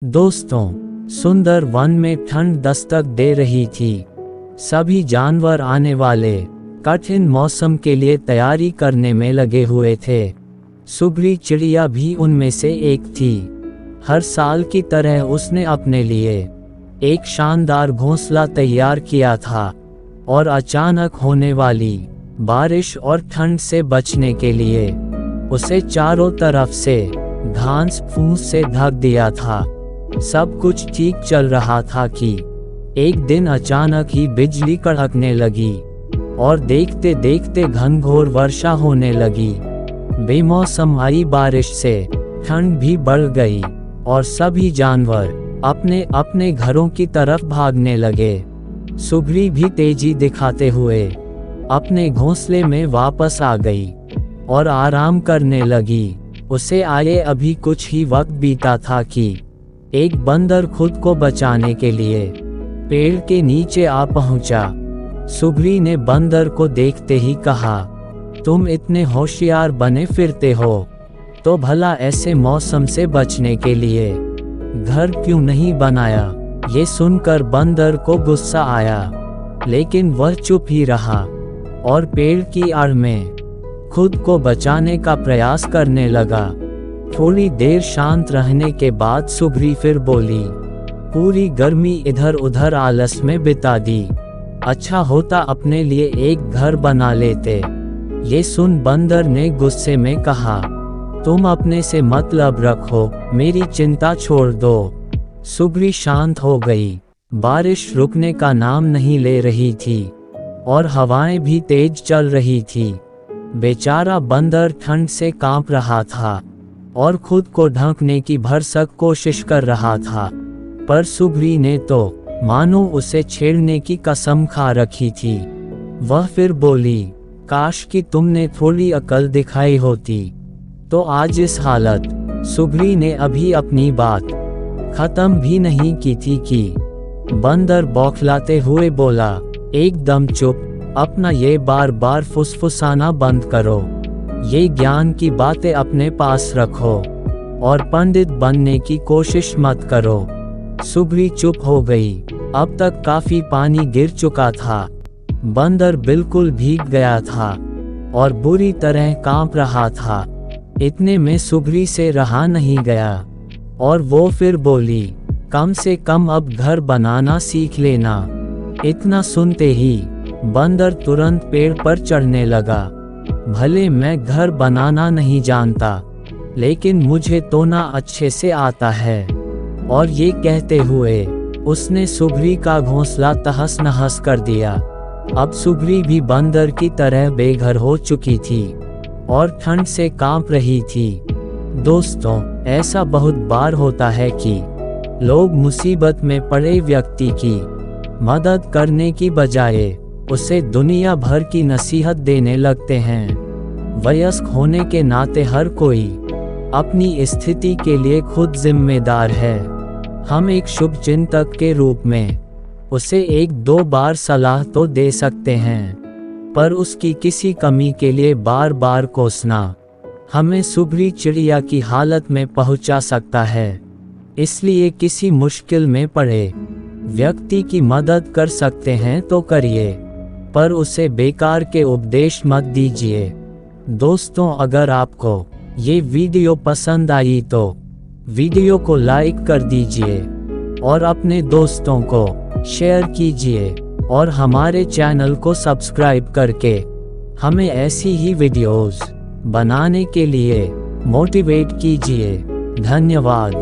दोस्तों, सुंदर वन में ठंड दस्तक दे रही थी। सभी जानवर आने वाले कठिन मौसम के लिए तैयारी करने में लगे हुए थे। सुगरी चिड़िया भी उनमें से एक थी। हर साल की तरह उसने अपने लिए एक शानदार घोंसला तैयार किया था और अचानक होने वाली बारिश और ठंड से बचने के लिए उसे चारों तरफ से घास फूस से ढक दिया था। सब कुछ ठीक चल रहा था कि एक दिन अचानक ही बिजली कड़कने लगी और देखते देखते घनघोर वर्षा होने लगी। बेमौसम आई बारिश से ठंड भी बढ़ गई और सभी जानवर अपने अपने घरों की तरफ भागने लगे। सुगरी भी तेजी दिखाते हुए अपने घोंसले में वापस आ गई और आराम करने लगी। उसे आए अभी कुछ ही वक्त बीता था कि एक बंदर खुद को बचाने के लिए पेड़ के नीचे आ पहुंचा। सुगरी ने बंदर को देखते ही कहा, तुम इतने होशियार बने फिरते हो, तो भला ऐसे मौसम से बचने के लिए घर क्यों नहीं बनाया? ये सुनकर बंदर को गुस्सा आया, लेकिन वह चुप ही रहा और पेड़ की आड़ में खुद को बचाने का प्रयास करने लगा। थोड़ी देर शांत रहने के बाद सुगरी फिर बोली, पूरी गर्मी इधर उधर आलस में बिता दी। अच्छा होता अपने लिए एक घर बना लेते। ये सुन बंदर ने गुस्से में कहा, तुम अपने से मतलब रखो, मेरी चिंता छोड़ दो। सुगरी शांत हो गई। बारिश रुकने का नाम नहीं ले रही थी और हवाएं भी तेज चल रही थी। बेचारा बंदर ठंड से कांप रहा था और खुद को ढकने की भरसक कोशिश कर रहा था, पर सुगरी ने तो मानो उसे छेड़ने की कसम खा रखी थी। वह फिर बोली, काश कि तुमने थोड़ी अकल दिखाई होती तो आज इस हालत। सुगरी ने अभी अपनी बात खत्म भी नहीं की थी कि बंदर बौखलाते हुए बोला, एकदम चुप, अपना ये बार बार फुसफुसाना बंद करो। ये ज्ञान की बातें अपने पास रखो और पंडित बनने की कोशिश मत करो। सुगरी चुप हो गई। अब तक काफी पानी गिर चुका था। बंदर बिल्कुल भीग गया था और बुरी तरह कांप रहा था। इतने में सुगरी से रहा नहीं गया और वो फिर बोली, कम से कम अब घर बनाना सीख लेना। इतना सुनते ही बंदर तुरंत पेड़ पर चढ़ने लगा। भले मैं घर बनाना नहीं जानता, लेकिन मुझे तोड़ना अच्छे से आता है। और ये कहते हुए उसने सुगरी का घोंसला तहस नहस कर दिया। अब सुगरी भी बंदर की तरह बेघर हो चुकी थी और ठंड से कांप रही थी। दोस्तों, ऐसा बहुत बार होता है कि लोग मुसीबत में पड़े व्यक्ति की मदद करने की बजाय उसे दुनिया भर की नसीहत देने लगते हैं। वयस्क होने के नाते हर कोई अपनी स्थिति के लिए खुद जिम्मेदार है। हम एक शुभ चिंतक के रूप में उसे एक दो बार सलाह तो दे सकते हैं, पर उसकी किसी कमी के लिए बार बार कोसना हमें सुगरी चिड़िया की हालत में पहुंचा सकता है। इसलिए किसी मुश्किल में पड़े व्यक्ति की मदद कर सकते हैं तो करिए, पर उसे बेकार के उपदेश मत दीजिए। दोस्तों, अगर आपको ये वीडियो पसंद आई तो वीडियो को लाइक कर दीजिए और अपने दोस्तों को शेयर कीजिए और हमारे चैनल को सब्सक्राइब करके हमें ऐसी ही वीडियोस बनाने के लिए मोटिवेट कीजिए। धन्यवाद।